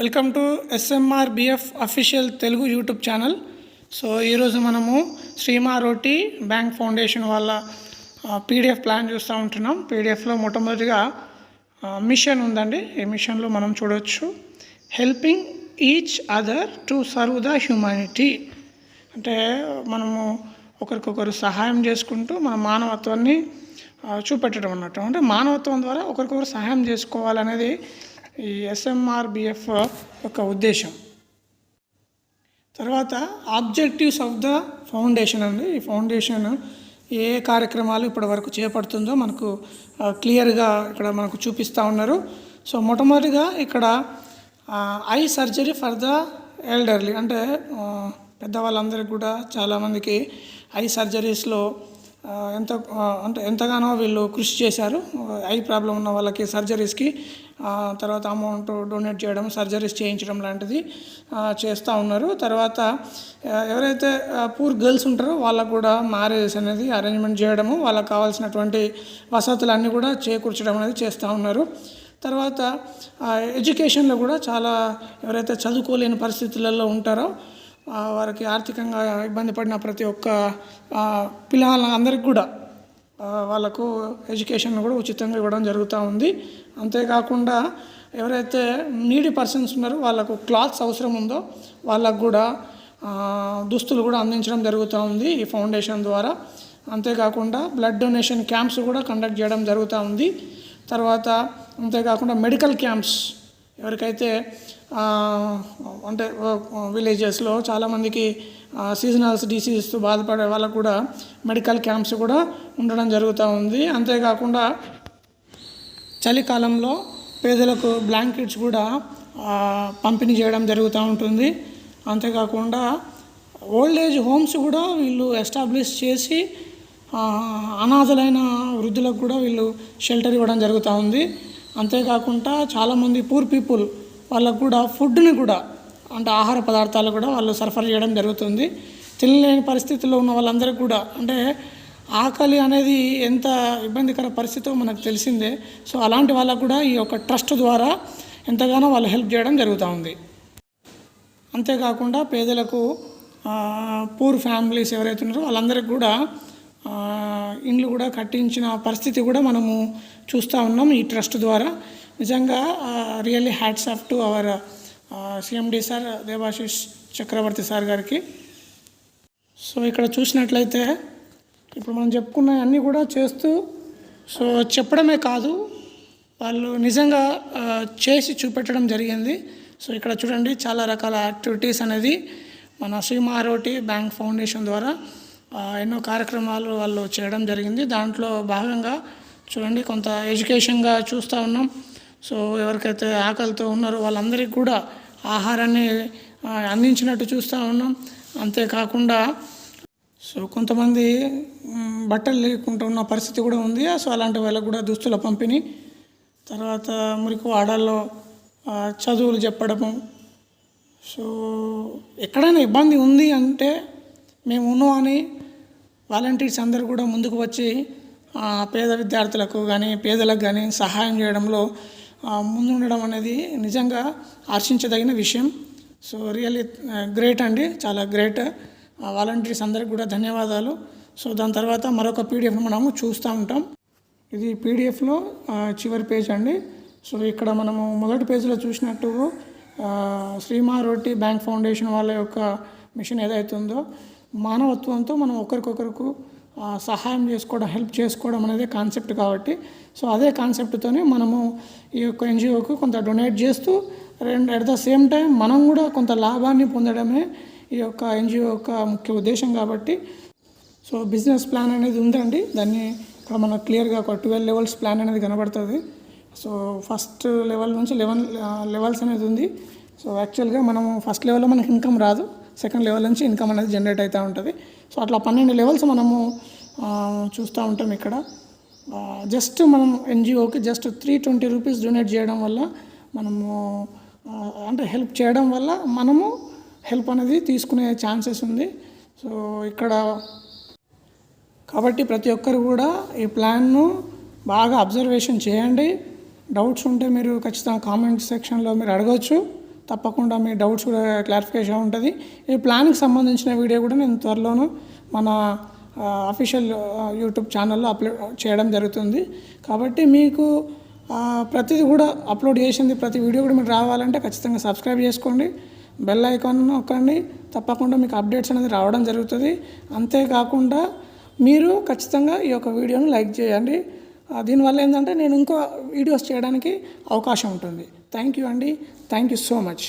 Welcome to SMRBF official Telugu YouTube channel. So ఈరోజు మనము శ్రీమారోటి bank foundation వాళ్ళ PDF ప్లాన్ చూస్తూ ఉంటున్నాం. PDFలో మొట్టమొదటిగా మిషన్ ఉందండి. ఈ మిషన్లో మనం చూడవచ్చు helping each other to serve the humanity. అంటే మనము ఒకరికొకరు సహాయం చేసుకుంటూ మన మానవత్వాన్ని చూపెట్టడం అన్నట్టు. అంటే మానవత్వం ద్వారా ఒకరికొకరు సహాయం చేసుకోవాలనేది ఈ SMRBF యొక్క ఉద్దేశం. తర్వాత ఆబ్జెక్టివ్స్ ఆఫ్ ద ఫౌండేషన్ అండి. ఈ ఫౌండేషన్ ఏ కార్యక్రమాలు ఇప్పటి వరకు చేపడుతుందో మనకు క్లియర్గా ఇక్కడ మనకు చూపిస్తూ ఉన్నారు. సో మొట్టమొదటిగా ఇక్కడ I surgery for the elderly, అంటే పెద్దవాళ్ళందరికీ కూడా చాలామందికి ఐ సర్జరీస్లో ఎంతగానో వీళ్ళు కృషి చేశారు. ఐ ప్రాబ్లం ఉన్న వాళ్ళకి సర్జరీస్కి తర్వాత అమౌంట్ డొనేట్ చేయడం, సర్జరీస్ చేయించడం లాంటిది చేస్తూ ఉన్నారు. తర్వాత ఎవరైతే పూర్ గర్ల్స్ ఉంటారో వాళ్ళకు కూడా మ్యారేజెస్ అనేది అరేంజ్మెంట్ చేయడము, వాళ్ళకి కావాల్సినటువంటి వసతులన్నీ కూడా చేకూర్చడం అనేది చేస్తూ ఉన్నారు. తర్వాత ఎడ్యుకేషన్లో కూడా చాలా ఎవరైతే చదువుకోలేని పరిస్థితులలో ఉంటారో వారికి ఆర్థికంగా ఇబ్బంది పడిన ప్రతి ఒక్క పిల్లలందరికీ కూడా వాళ్ళకు ఎడ్యుకేషన్ కూడా ఉచితంగా ఇవ్వడం జరుగుతూ ఉంది. అంతేకాకుండా ఎవరైతే నీడీ పర్సన్స్ ఉన్నారో వాళ్ళకు క్లాత్స్ అవసరం ఉందో వాళ్ళకు కూడా దుస్తులు కూడా అందించడం జరుగుతూ ఉంది ఈ ఫౌండేషన్ ద్వారా. అంతేకాకుండా బ్లడ్ డొనేషన్ క్యాంప్స్ కూడా కండక్ట్ చేయడం జరుగుతూ ఉంది. తర్వాత అంతేకాకుండా మెడికల్ క్యాంప్స్ ఎవరికైతే అంటే విలేజెస్లో చాలామందికి సీజనల్స్ డిసీజెస్తో బాధపడే వాళ్ళకు కూడా మెడికల్ క్యాంప్స్ కూడా ఉండడం జరుగుతూ ఉంది. అంతేకాకుండా చలికాలంలో పేదలకు బ్లాంకెట్స్ కూడా పంపిణీ చేయడం జరుగుతూ ఉంటుంది. అంతేకాకుండా ఓల్డ్ ఏజ్ హోమ్స్ కూడా వీళ్ళు ఎస్టాబ్లిష్ చేసి అనాథలైన వృద్ధులకు కూడా వీళ్ళు షెల్టర్ ఇవ్వడం జరుగుతూ ఉంది. అంతేకాకుండా చాలామంది పూర్ పీపుల్ వాళ్ళకు కూడా ఫుడ్ని కూడా అంటే ఆహార పదార్థాలు కూడా వాళ్ళు సరఫరా చేయడం జరుగుతుంది. తినలేని పరిస్థితుల్లో ఉన్న వాళ్ళందరికీ కూడా, అంటే ఆకలి అనేది ఎంత ఇబ్బందికర పరిస్థితో మనకు తెలిసిందే. సో అలాంటి వాళ్ళకు కూడా ఈ యొక్క ట్రస్ట్ ద్వారా ఎంతగానో వాళ్ళు హెల్ప్ చేయడం జరుగుతూ ఉంది. అంతేకాకుండా పేదలకు పూర్ ఫ్యామిలీస్ ఎవరైతే ఉన్నారో వాళ్ళందరికీ కూడా ఇండ్లు కూడా కట్టించిన పరిస్థితి కూడా మనము చూస్తూ ఉన్నాం ఈ ట్రస్ట్ ద్వారా. నిజంగా really hats off to our CMD sir Devashish Chakraborty sir గారికి. సో ఇక్కడ చూసినట్లయితే ఇప్పుడు మనం చెప్పుకున్న అన్నీ కూడా చేస్తూ సో చెప్పడమే కాదు, వాళ్ళు నిజంగా చేసి చూపెట్టడం జరిగింది. సో ఇక్కడ చూడండి చాలా రకాల యాక్టివిటీస్ అనేది మన శ్రీమారోటి బ్యాంక్ ఫౌండేషన్ ద్వారా ఎన్నో కార్యక్రమాలు వాళ్ళు చేయడం జరిగింది. దాంట్లో భాగంగా చూడండి కొంత ఎడ్యుకేషన్గా చూస్తూ ఉన్నాం. సో ఎవరికైతే ఆకలితో ఉన్నారో వాళ్ళందరికీ కూడా ఆహారాన్ని అందించినట్టు చూస్తూ ఉన్నాం. అంతేకాకుండా సో కొంతమంది బట్టలు లేకుండా ఉన్న పరిస్థితి కూడా ఉంది. సో అలాంటి వాళ్ళకు కూడా దుస్తుల పంపిణీ, తర్వాత మురికి వాడల్లో చదువులు చెప్పడము. సో ఎక్కడైనా ఇబ్బంది ఉంది అంటే మేము ఉన్నాం అని వాలంటీర్స్ అందరూ కూడా ముందుకు వచ్చి పేద విద్యార్థులకు కానీ పేదలకు కానీ సహాయం చేయడంలో ముందుండడం అనేది నిజంగా హర్షించదగిన విషయం. సో రియల్లీ గ్రేట్ అండి, చాలా గ్రేట్. వాలంటీర్స్ అందరికి కూడా ధన్యవాదాలు. సో దాని తర్వాత మరొక PDFను మనము చూస్తూ ఉంటాం. ఇది PDFలో చివరి పేజ్ అండి. సో ఇక్కడ మనము మొదటి పేజీలో చూసినట్టు శ్రీమారోటి బ్యాంక్ ఫౌండేషన్ వాళ్ళ యొక్క మిషన్ ఏదైతే ఉందో మానవత్వంతో మనం ఒకరికొకరికి సహాయం చేసుకోవడం, హెల్ప్ చేసుకోవడం అనేది కాన్సెప్ట్ కాబట్టి, సో అదే కాన్సెప్ట్తోనే మనము ఈ యొక్క NGOకు కొంత డొనేట్ చేస్తూ అట్ ద సేమ్ టైం మనం కూడా కొంత లాభాన్ని పొందడమే ఈ యొక్క NGO యొక్క ముఖ్య ఉద్దేశం కాబట్టి. సో బిజినెస్ ప్లాన్ అనేది ఉందండి. దాన్ని ఇక్కడ మనకు క్లియర్గా ఒక 12 లెవెల్స్ ప్లాన్ అనేది కనబడుతుంది. సో ఫస్ట్ లెవెల్ నుంచి 11 లెవెల్స్ అనేది ఉంది. సో యాక్చువల్గా మనము ఫస్ట్ లెవెల్లో మనకి ఇన్కమ్ రాదు, సెకండ్ లెవెల్ నుంచి ఇన్కమ్ అనేది జనరేట్ అవుతూ ఉంటుంది. సో అట్లా 12 లెవెల్స్ మనము చూస్తూ ఉంటాం. ఇక్కడ జస్ట్ మనం NGOకి జస్ట్ 320 రూపీస్ డొనేట్ చేయడం వల్ల మనము అంటే హెల్ప్ చేయడం వల్ల మనము హెల్ప్ అనేది తీసుకునే ఛాన్సెస్ ఉంది. సో ఇక్కడ కాబట్టి ప్రతి ఒక్కరు కూడా ఈ ప్లాన్ను బాగా అబ్జర్వేషన్ చేయండి. డౌట్స్ ఉంటే మీరు ఖచ్చితంగా కామెంట్ సెక్షన్లో మీరు అడగవచ్చు. తప్పకుండా మీ డౌట్స్ కూడా క్లారిఫికేషన్ ఉంటుంది. ఈ ప్లాన్కి సంబంధించిన వీడియో కూడా నేను త్వరలోను మన అఫీషియల్ యూట్యూబ్ ఛానల్లో అప్లోడ్ చేయడం జరుగుతుంది. కాబట్టి మీకు ప్రతిదీ కూడా అప్లోడ్ చేసింది ప్రతి వీడియో కూడా మీకు రావాలంటే ఖచ్చితంగా సబ్స్క్రైబ్ చేసుకోండి, బెల్ ఐకాన్ నొక్కండి. తప్పకుండా మీకు అప్డేట్స్ అనేది రావడం జరుగుతుంది. అంతేకాకుండా మీరు ఖచ్చితంగా ఈ యొక్క వీడియోను లైక్ చేయండి. దీనివల్ల ఏంటంటే నేను ఇంకో వీడియోస్ చేయడానికి అవకాశం ఉంటుంది. థ్యాంక్ యూ అండి. Thank you so much.